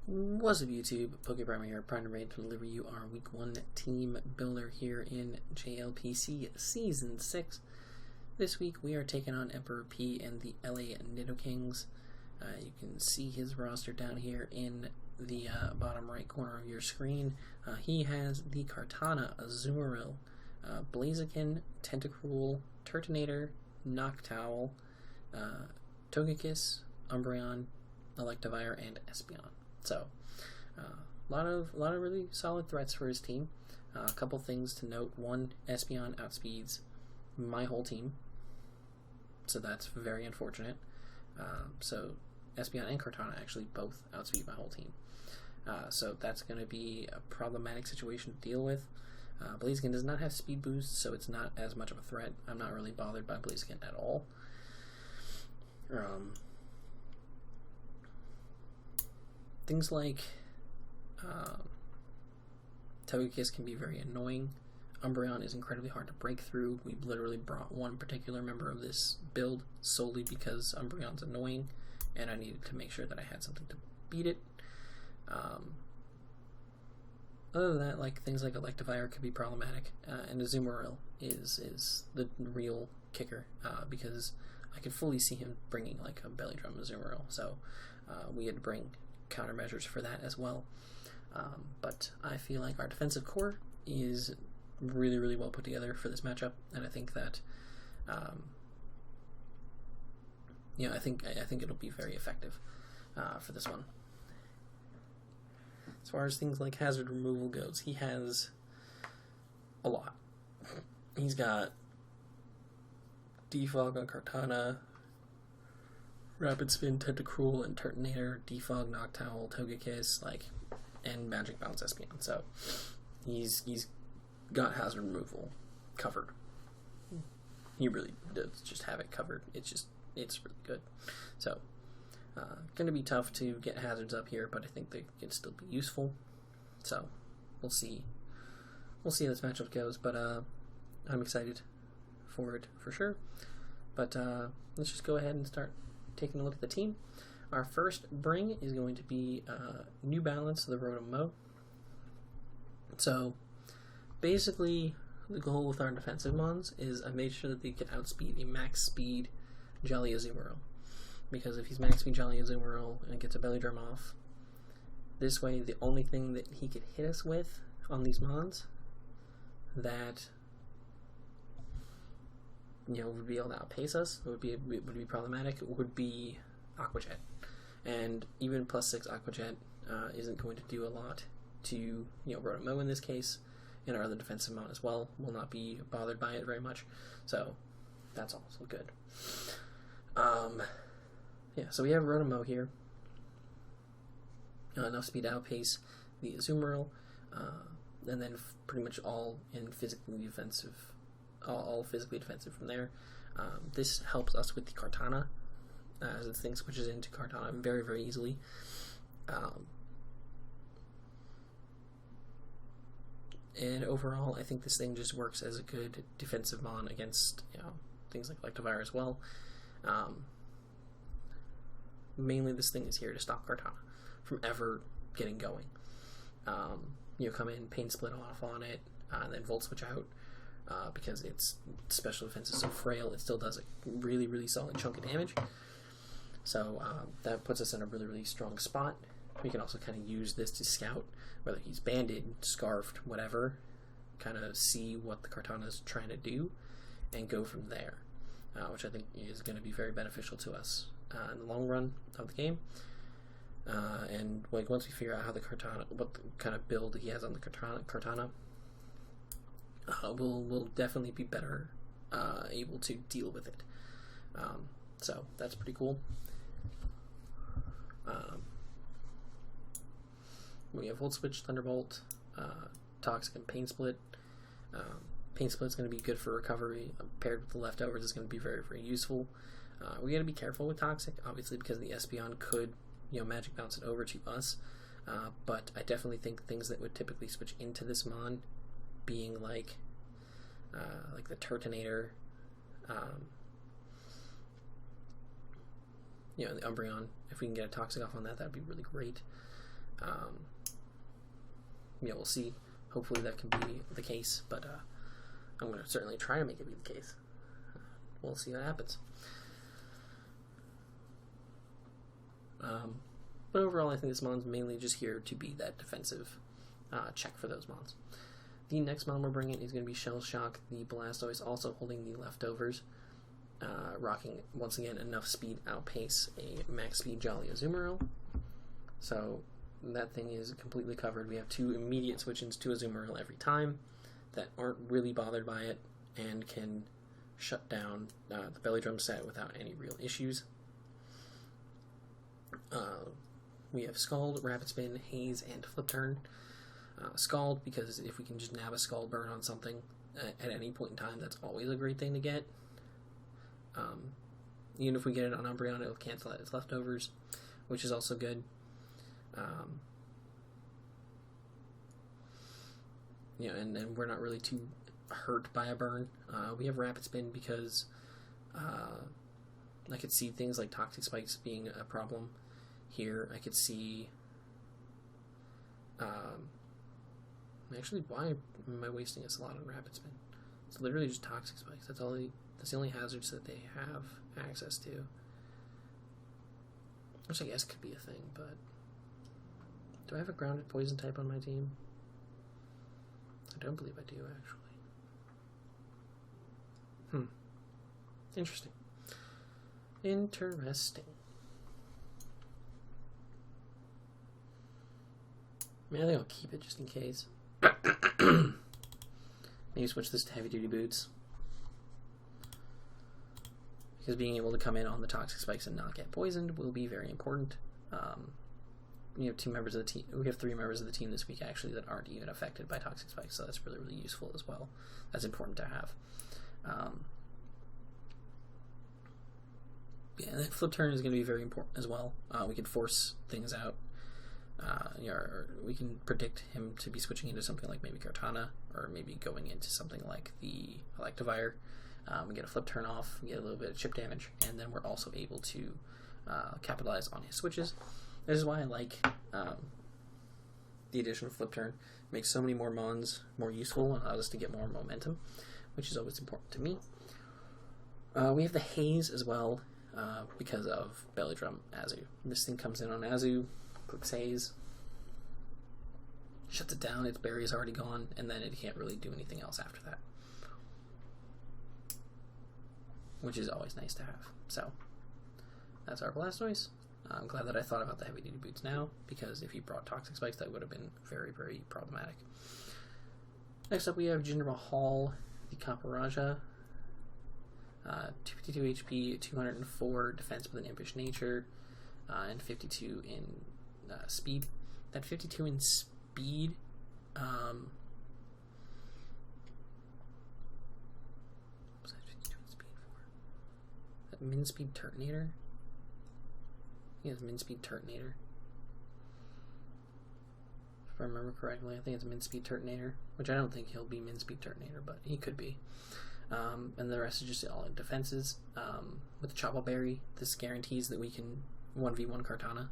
Wassup YouTube, PokePrimer here, primed ready to deliver you our Week 1 Team Builder here in JLPC Season 6. This week we are taking on EmperorP and the LA Nidokings. You can see his roster down here in the bottom right corner of your screen. He has the Kartana, Azumarill, Blaziken, Tentacruel, Turtonator, Noctowl, Togekiss, Umbreon, Electivire, and Espeon. So, a lot of really solid threats for his team. A couple things to note. One, Espeon outspeeds my whole team, so that's very unfortunate. So Espeon and Kartana actually both outspeed my whole team. So that's going to be a problematic situation to deal with. Blaziken does not have speed boost, so it's not as much of a threat. I'm not really bothered by Blaziken at all. Things like Togekiss can be very annoying. Umbreon is incredibly hard to break through. We literally brought one particular member of this build solely because Umbreon's annoying, and I needed to make sure that I had something to beat it. Other than that, like things like Electivire could be problematic, and Azumarill is the real kicker because I could fully see him bringing like a belly drum Azumarill, so we had to bring countermeasures for that as well. But I feel like our defensive core is really well put together for this matchup, and I think that I think it'll be very effective for this one. As far as things like hazard removal goes, he has a lot. He's got Defog on Kartana, Rapid Spin, Tentacruel, and Turtonator, Defog, Noctowl, Togekiss, and Magic Bounce Espeon. So he's got hazard removal covered. He really does just have it covered. It's really good. So going to be tough to get hazards up here, but I think they can still be useful. So we'll see. We'll see how this matchup goes, but I'm excited for it for sure. But let's just go ahead and start taking a look at the team. Our first bring is going to be New Balance, the Rotom-Mow. So basically, the goal with our defensive mons is I made sure that they can outspeed a max speed Jolly Azumarill. Because if he's max speed Jolly Azumarill and gets a belly drum off, this way the only thing that he could hit us with on these mons that would be able to outpace us, would be problematic, would be Aqua Jet. And even +6 Aqua Jet isn't going to do a lot to Rotom-Mow in this case, and our other defensive mon as well will not be bothered by it very much. So that's also good. So we have Rotom-Mow here. Enough speed to outpace the Azumarill, and then pretty much all physically defensive from there. This helps us with the Kartana, as the thing switches into Kartana very easily. And overall, I think this thing just works as a good defensive mon against things like Electivire as well. Mainly this thing is here to stop Kartana from ever getting going. Come in, Pain Split off on it, and then Volt Switch out, because its special defense is so frail, it still does a really solid chunk of damage. So that puts us in a really strong spot. We can also kind of use this to scout, whether he's banded, scarfed, whatever, kind of see what the Kartana is trying to do, and go from there, which I think is going to be very beneficial to us in the long run of the game. And once we figure out how the Kartana, what kind of build he has on the Kartana, we'll definitely be better able to deal with it. So that's pretty cool. We have Volt Switch, Thunderbolt, Toxic, and Pain Split. Pain Split is going to be good for recovery. Paired with the leftovers is going to be very useful. We got to be careful with Toxic, obviously, because the Espeon could Magic Bounce it over to us. But I definitely think things that would typically switch into this mon, being like the Turtonator, the Umbreon, if we can get a Toxic off on that, that'd be really great. Yeah, we'll see. Hopefully that can be the case, but I'm going to certainly try to make it be the case. We'll see what happens. But overall, I think this mon's mainly just here to be that defensive check for those mons. The next mon we're bringing is going to be Shell Shock, the Blastoise, also holding the leftovers, rocking, once again, enough speed outpace a max speed Jolly Azumarill. So that thing is completely covered. We have 2 immediate switch-ins to Azumarill every time that aren't really bothered by it and can shut down the Belly Drum set without any real issues. We have Scald, Rapid Spin, Haze, and Flip Turn. Scald, because if we can just nab a Scald Burn on something at any point in time, that's always a great thing to get. Even if we get it on Umbreon, it'll cancel out its leftovers, which is also good. And we're not really too hurt by a burn. We have Rapid Spin because I could see things like Toxic Spikes being a problem here. I could see... actually, why am I wasting a slot on Rapid Spin? It's literally just Toxic Spikes. That's the only hazards that they have access to. Which I guess could be a thing, but... Do I have a grounded poison type on my team? I don't believe I do, actually. Interesting. Interesting. I mean, I think I'll keep it just in case. Maybe switch this to Heavy Duty Boots. Because being able to come in on the Toxic Spikes and not get poisoned will be very important. We have 2 members of the team. We have 3 members of the team this week, actually, that aren't even affected by Toxic Spikes, so that's really, really useful as well. That's important to have. Yeah, and then Flip Turn is going to be very important as well. We can force things out. Or we can predict him to be switching into something like maybe Kartana, or maybe going into something like the Electivire. We get a Flip Turn off, we get a little bit of chip damage, and then we're also able to capitalize on his switches. This is why I like the addition of Flip Turn. It makes so many more mons more useful and allows us to get more momentum, which is always important to me. We have the Haze as well, because of Belly Drum Azu. This thing comes in on Azu, clicks Haze, shuts it down, its berry is already gone, and then it can't really do anything else after that. Which is always nice to have. So, that's our Blastoise. I'm glad that I thought about the Heavy Duty Boots now, because if you brought Toxic Spikes, that would have been very, very problematic. Next up, we have General Hall, the Kaparaja. 252 HP, 204 defense with an Impish Nature, and 52 in speed. That 52 in speed, what was that 52 in speed for? That min speed Turtonator? I think it's min speed Turtonator. If I remember correctly, I think it's min speed Turtonator, which I don't think he'll be min speed Turtonator, but he could be. And the rest is just all in defenses. With the Chople Berry, this guarantees that we can 1v1 Kartana.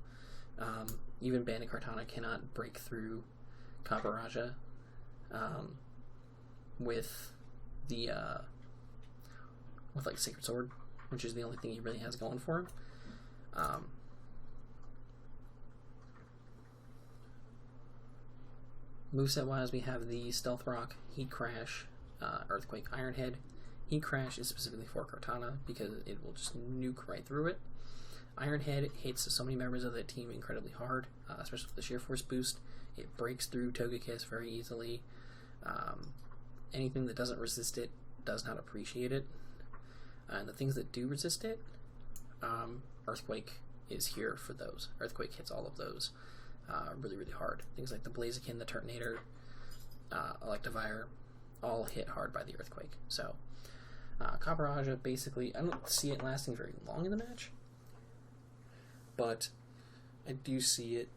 Even Bandit Kartana cannot break through Kaparaja with the with like Sacred Sword, which is the only thing he really has going for him. Moveset wise, we have the Stealth Rock, Heat Crash, Earthquake, Iron Head. Heat Crash is specifically for Kartana because it will just nuke right through it. Iron Head hits so many members of the team incredibly hard, especially with the Sheer Force boost. It breaks through Togekiss very easily. Anything that doesn't resist it does not appreciate it. And the things that do resist it, Earthquake is here for those. Earthquake hits all of those really, really hard. Things like the Blaziken, the Turtonator, Electivire, all hit hard by the Earthquake. So, Kaparaja, basically, I don't see it lasting very long in the match, but I do see it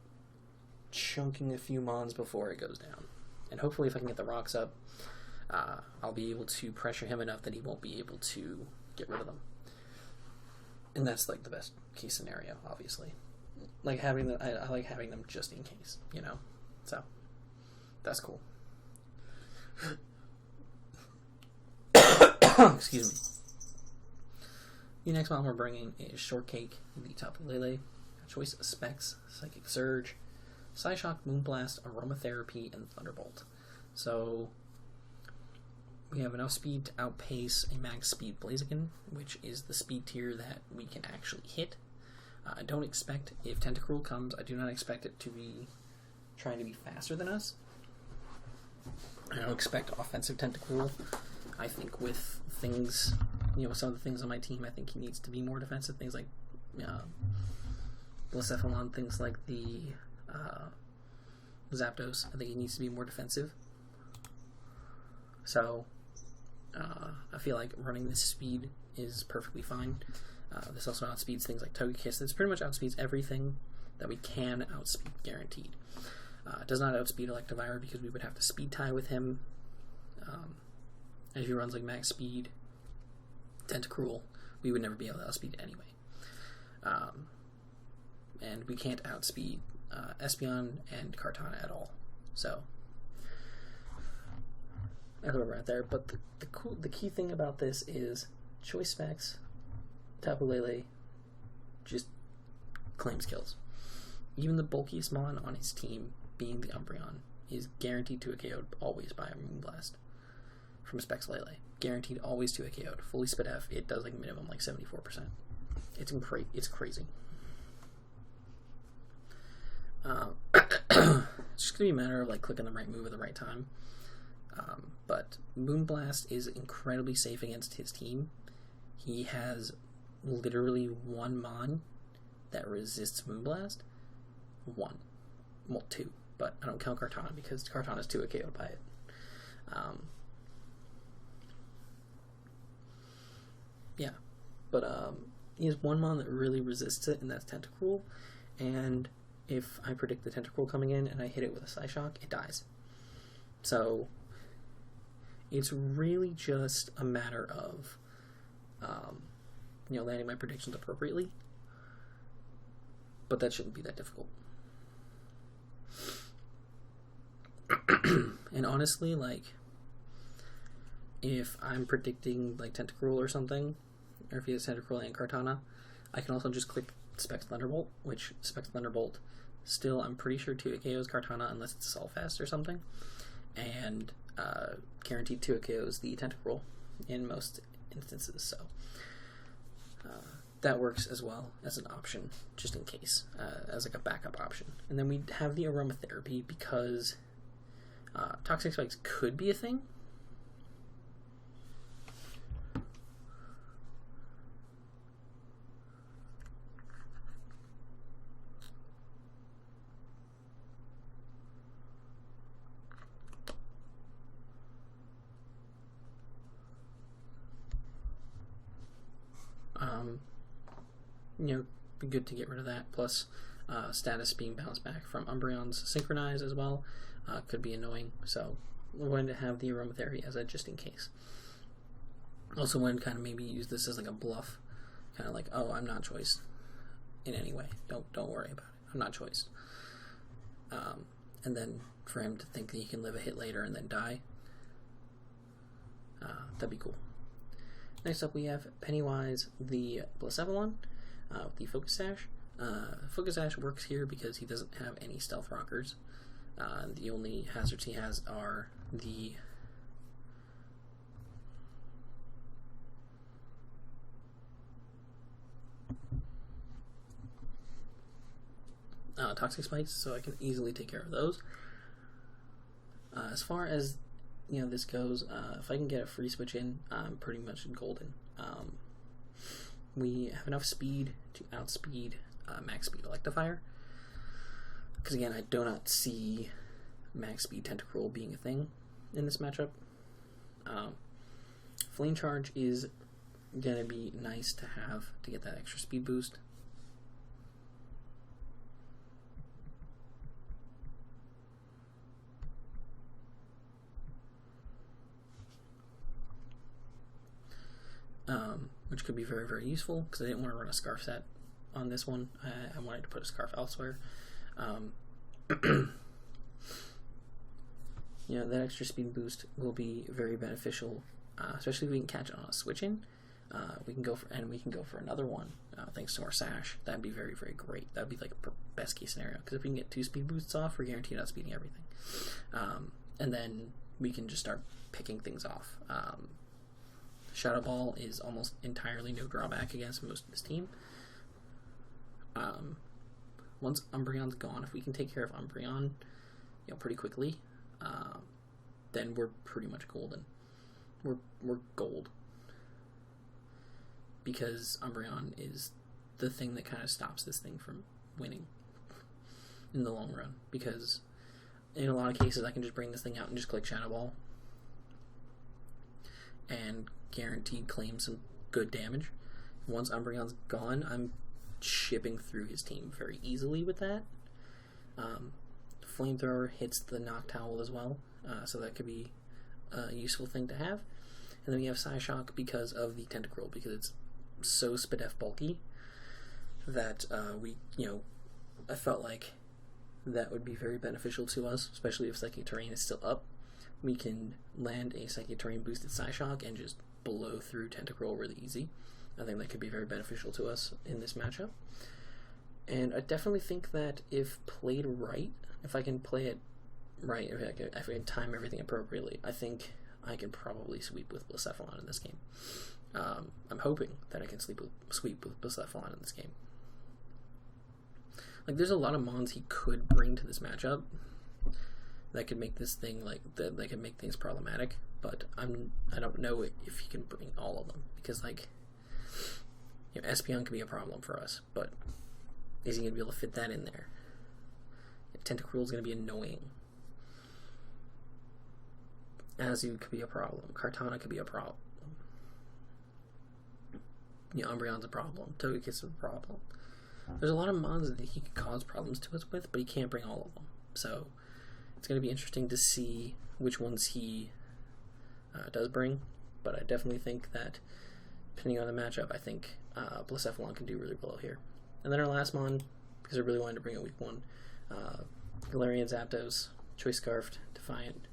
chunking a few mons before it goes down. And hopefully if I can get the rocks up, I'll be able to pressure him enough that he won't be able to get rid of them. And that's like the best case scenario, obviously. like having them. I like having them just in case, you know. So that's cool. Excuse me. The next one we're bringing is Shortcake, the Tapu Lele. Choice specs: Psychic Surge, Psyshock, Moonblast, Aromatherapy, and Thunderbolt. So we have enough speed to outpace a max speed Blaziken, which is the speed tier that we can actually hit. I don't expect, if Tentacruel comes, I do not expect it to be trying to be faster than us. I don't expect offensive Tentacruel. I think with things, you know, some of the things on my team, I think he needs to be more defensive. Things like Blacephalon, things like the Zapdos, I think he needs to be more defensive. So I feel like running this speed is perfectly fine. This also outspeeds things like Togekiss. This pretty much outspeeds everything that we can outspeed, guaranteed. It does not outspeed Electivire because we would have to speed tie with him. If he runs like max speed Tentacruel, we would never be able to outspeed it anyway. And we can't outspeed Espeon and Kartana at all. So that's where we're at there. But the key thing about this is choice specs. Tapu Lele just claims kills. Even the bulkiest mon on his team, being the Umbreon, is guaranteed to a KO'd always by a Moonblast from Specs Lele. Guaranteed always to a KO'd. Fully spit F, it does like minimum like 74%. It's crazy. It's just gonna be a matter of like clicking the right move at the right time. But Moonblast is incredibly safe against his team. He has literally one mon that resists Moonblast. One. Well, two. But I don't count Kartana because Kartana's 2 KO'd by it. Yeah. But he has one mon that really resists it, and that's Tentacruel. And if I predict the Tentacruel coming in and I hit it with a Psyshock, it dies. So it's really just a matter of landing my predictions appropriately. But that shouldn't be that difficult. And honestly, like, if I'm predicting like Tentacruel or something, or if he has Tentacruel and Kartana, I can also just click Specs Thunderbolt, which Specs Thunderbolt still, I'm pretty sure 2 KOs Kartana unless it's Solfast or something, and guaranteed 2 KOs the Tentacruel in most instances. So that works as well as an option, just in case, as like a backup option. And then we have the Aromatherapy because Toxic Spikes could be a thing. Be good to get rid of that. Plus, status being bounced back from Umbreon's Synchronize as well could be annoying. So we're going to have the Aromatherapy as a just in case. Also, want to kind of maybe use this as like a bluff, kind of like, oh, I'm not choiced in any way. Don't worry about it. I'm not choiced. And then for him to think that he can live a hit later and then die, that'd be cool. Next up, we have Pennywise, the Blacephalon, with the Focus Sash. Focus Sash works here because he doesn't have any Stealth Rockers. The only hazards he has are the Toxic Spikes, so I can easily take care of those. As far as this goes, if I can get a free switch in, I'm pretty much golden. We have enough speed to outspeed max speed Electivire, because again, I do not see max speed Tentacruel being a thing in this matchup. Flame Charge is gonna be nice to have to get that extra speed boost. Which could be very, very useful, because I didn't want to run a Scarf set on this one. I wanted to put a Scarf elsewhere. You know, that extra speed boost will be very beneficial, especially if we can catch it on a switch in. We can go for another one thanks to our Sash. That'd be very, very great. That'd be like a best case scenario, because if we can get 2 speed boosts off, we're guaranteed outspeeding everything. And then we can just start picking things off. Shadow Ball is almost entirely no drawback against most of this team. Once Umbreon's gone, if we can take care of Umbreon, you know, pretty quickly, then we're pretty much golden. We're gold, because Umbreon is the thing that kind of stops this thing from winning in the long run. Because in a lot of cases, I can just bring this thing out and just click Shadow Ball and guaranteed claim some good damage. Once Umbreon's gone, I'm shipping through his team very easily with that. Flamethrower hits the Noctowl as well, so that could be a useful thing to have. And then we have Psyshock because of the Tentacruel, because it's so Spadef bulky that I felt like that would be very beneficial to us, especially if Psychic Terrain is still up. We can land a Psychic Terrain boosted Psyshock and just blow through Tentacruel really easy. I think that could be very beneficial to us in this matchup. And I definitely think that if played right, if I can play it right, if I can time everything appropriately, I think I can probably sweep with Blacephalon in this game. I'm hoping that I can sweep with Blacephalon in this game. Like, there's a lot of mons he could bring to this matchup that could make this thing that could make things problematic, but I don't know if he can bring all of them, because Espeon could be a problem for us, but is he going to be able to fit that in there? Tentacruel is going to be annoying. Azu could be a problem. Kartana could be a problem. Umbreon's a problem. Togekiss is a problem. There's a lot of mons that he could cause problems to us with, but he can't bring all of them. So it's going to be interesting to see which ones he does bring. But I definitely think that, depending on the matchup, I think Blacephalon can do really well here. And then our last mon, because I really wanted to bring a weak one, Galarian Zapdos, Choice Scarfed, Defiant,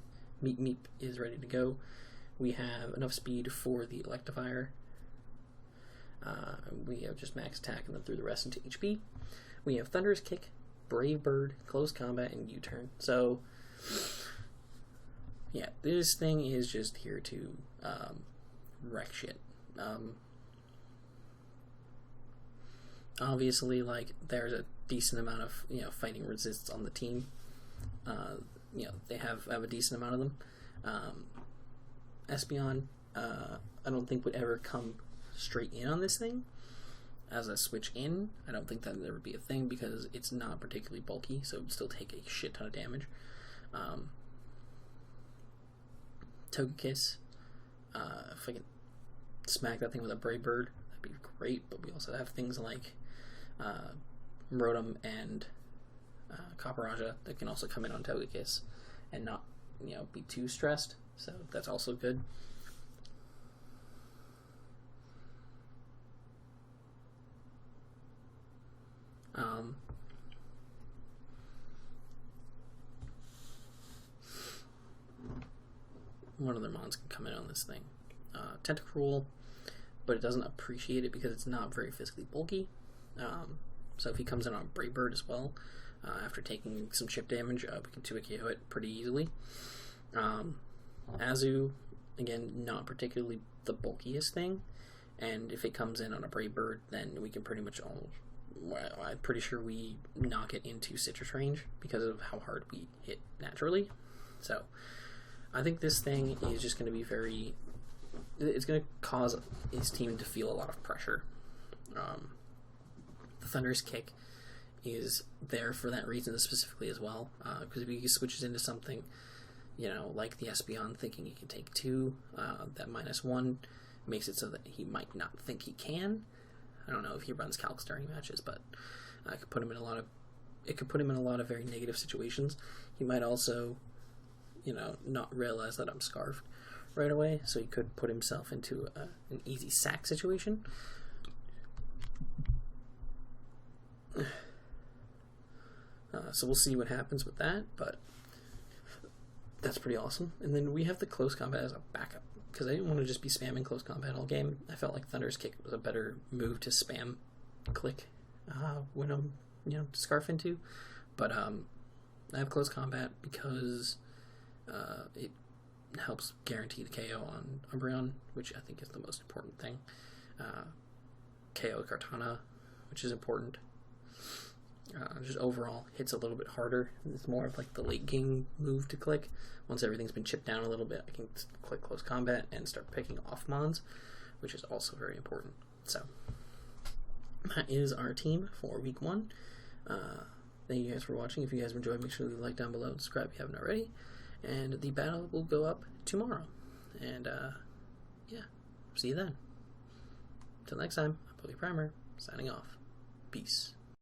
Meep is ready to go. We have enough speed for the Electivire. We have just max attack and then threw the rest into HP. We have Thunderous Kick, Brave Bird, Close Combat, and U-Turn. So, yeah, this thing is just here to wreck shit. Obviously, there's a decent amount of fighting resists on the team. They have a decent amount of them. Espeon, I don't think would ever come straight in on this thing as a switch in. I don't think that would ever be a thing, because it's not particularly bulky, so it would still take a shit ton of damage. Togekiss, if I can smack that thing with a Brave Bird, that'd be great, but we also have things like Rotom and Copperajah that can also come in on Togekiss and not be too stressed, so that's also good. What other mons can come in on this thing? Tentacruel, but it doesn't appreciate it because it's not very physically bulky. So if he comes in on Brave Bird as well, after taking some chip damage, we can 2-KO it pretty easily. Azu, again, not particularly the bulkiest thing, and if it comes in on a Brave Bird, then we can pretty much I'm pretty sure we knock it into Citrus range because of how hard we hit naturally. So I think this thing is just going to be it's going to cause his team to feel a lot of pressure. The Thunderous Kick is there for that reason specifically as well, because if he switches into something, like the Espeon thinking he can take 2, that -1 makes it so that he might not think he can. I don't know if he runs calc starting matches, but it could put him in a lot of very negative situations. He might also, not realize that I'm scarfed right away, so he could put himself into an easy sack situation. So we'll see what happens with that, but that's pretty awesome. And then we have the close combat as a backup, because I didn't want to just be spamming close combat all game. I felt like Thunder's Kick was a better move to spam click when I'm, Scarf into. But I have close combat because it helps guarantee the KO on Umbreon, which I think is the most important thing. KO Kartana, which is important. Just overall hits a little bit harder. It's more of like the late game move to click. Once everything's been chipped down a little bit, I can click close combat and start picking off mons, which is also very important. So that is our team for week 1. Thank you guys for watching. If you guys enjoyed, make sure to leave a like down below and subscribe if you haven't already. And the battle will go up tomorrow. And yeah, see you then. Until next time, I'm PokePrimer, signing off. Peace.